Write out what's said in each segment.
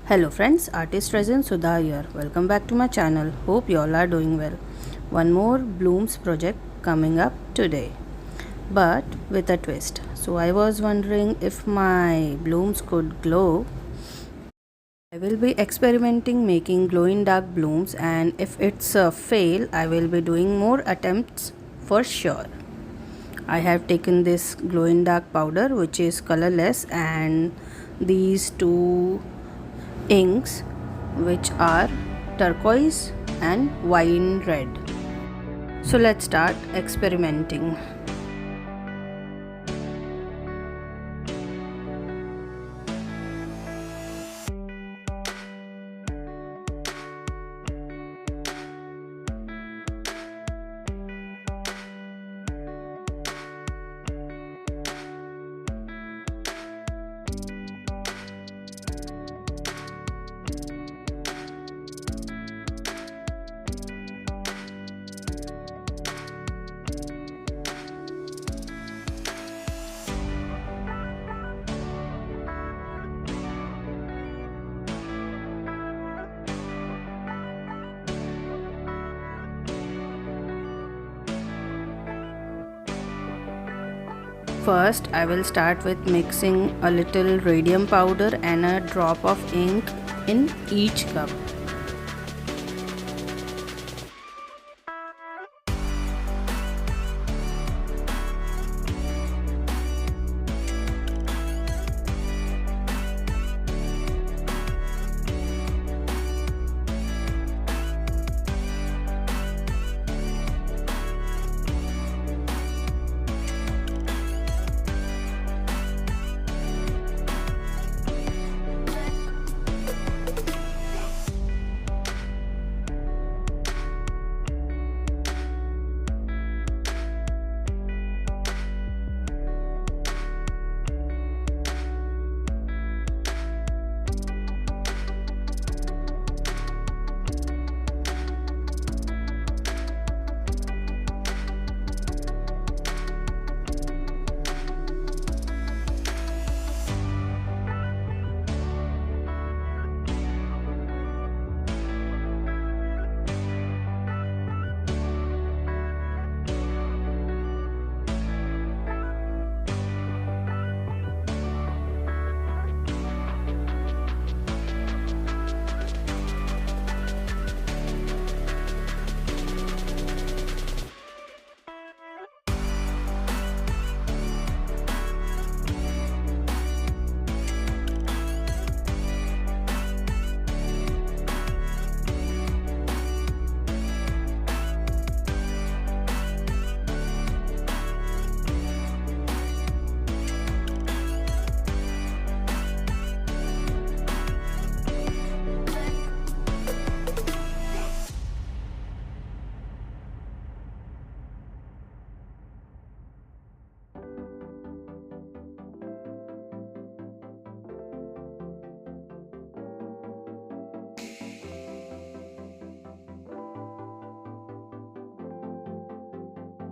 Hello friends, artist Resin Sudha here. Welcome back to my channel. Hope you all are doing well. One more blooms project coming up today, but with a twist. So I was wondering if my blooms could glow. I will be experimenting making glow in dark blooms, and if it's a fail, I will be doing more attempts for sure. I have taken this glow in dark powder which is colorless and these two inks which are turquoise and wine red. So let's start experimenting. First, I will start with mixing a little radium powder and a drop of ink in each cup.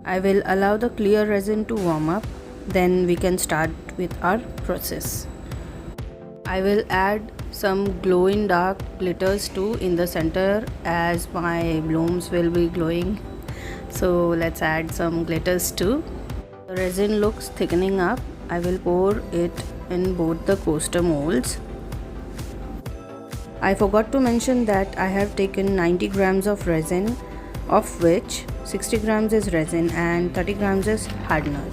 I will allow the clear resin to warm up, then we can start with our process. I will add some glow in dark glitters too in the center as my blooms will be glowing. So let's add some glitters too. The resin looks thickening up. I will pour it in both the coaster molds. I forgot to mention that I have taken 90 grams of resin, of which 60 grams is resin and 30 grams is hardener.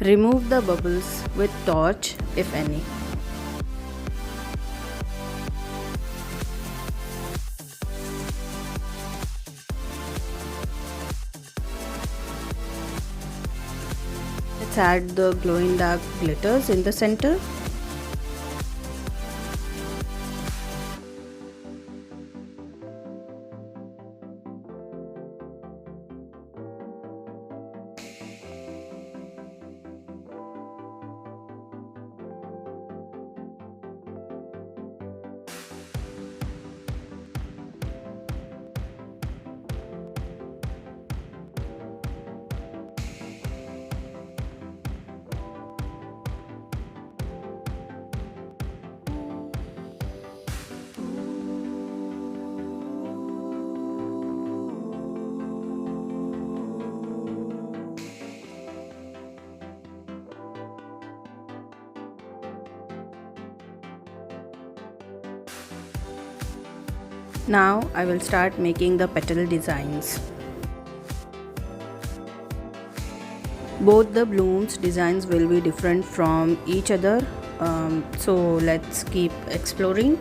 Remove the bubbles with torch if any. let's add the glow in dark glitters in the center. Now I will start making the petal designs. Both the blooms designs will be different from each other, so let's keep exploring.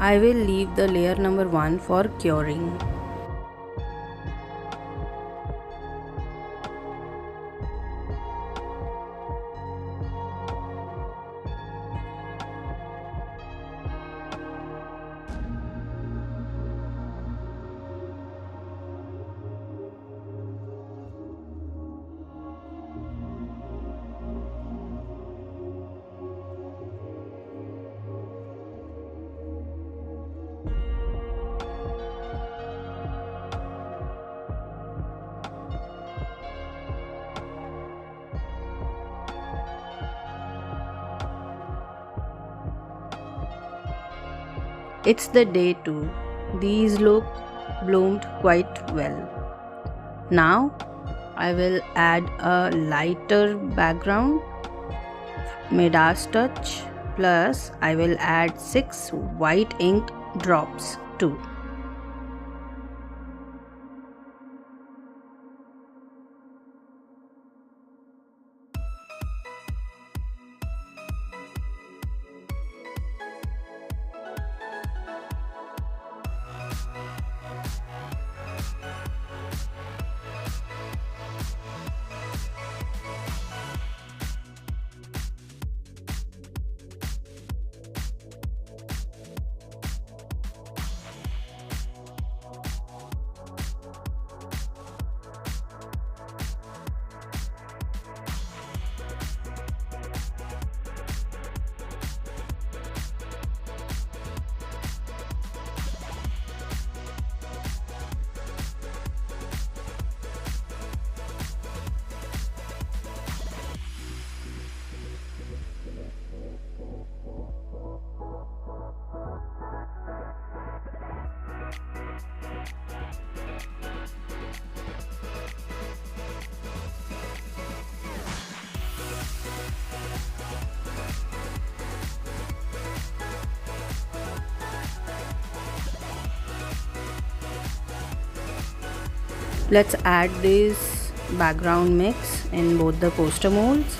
I will leave the layer number 1 for curing. It's the day 2. These look bloomed quite well. Now I will add a lighter background, Midas touch, plus I will add 6 white ink drops too. Let's add this background mix in both the poster molds.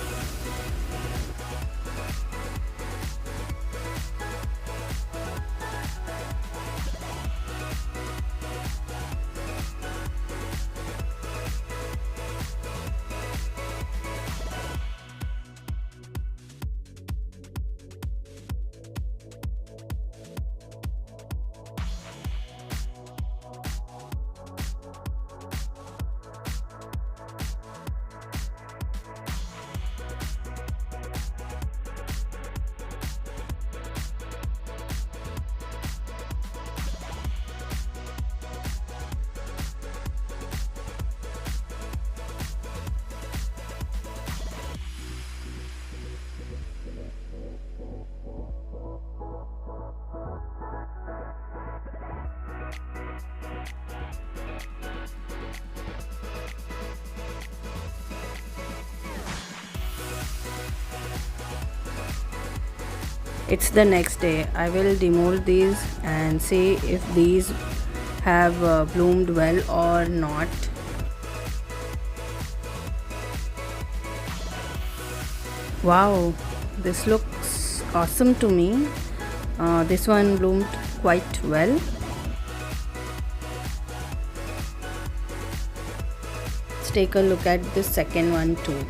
It's the next day. I will demold these and see if these have bloomed well or not. Wow, this looks awesome to me. This one bloomed quite well. Let's take a look at the second one too.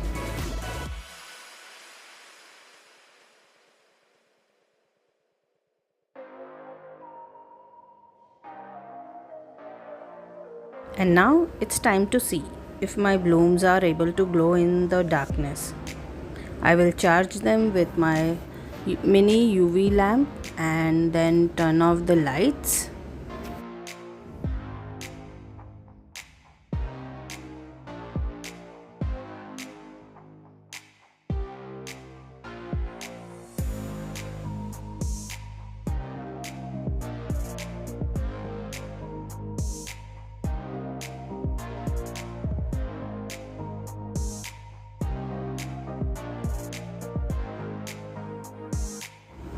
And now it's time to see if my blooms are able to glow in the darkness. I will charge them with my mini UV lamp and then turn off the lights.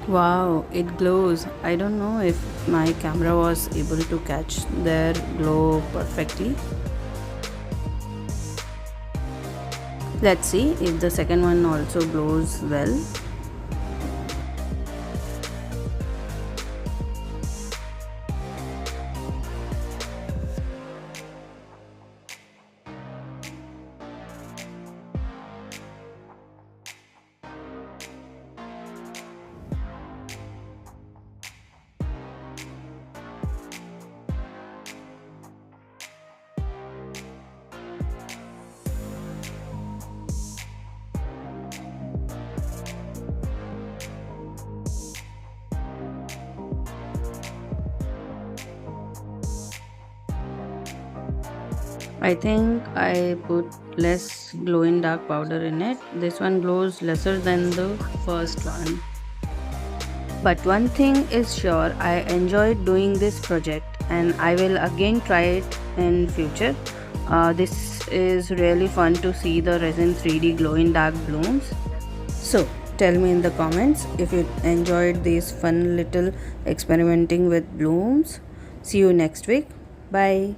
Wow, it glows. I don't know if my camera was able to catch their glow perfectly. Let's see if the second one also glows well. I think I put less glow in dark powder in it. This one glows lesser than the first one. But one thing is sure, I enjoyed doing this project and I will again try it in future. This is really fun to see the resin 3D glow in dark blooms. So tell me in the comments if you enjoyed this fun little experimenting with blooms. See you next week. Bye.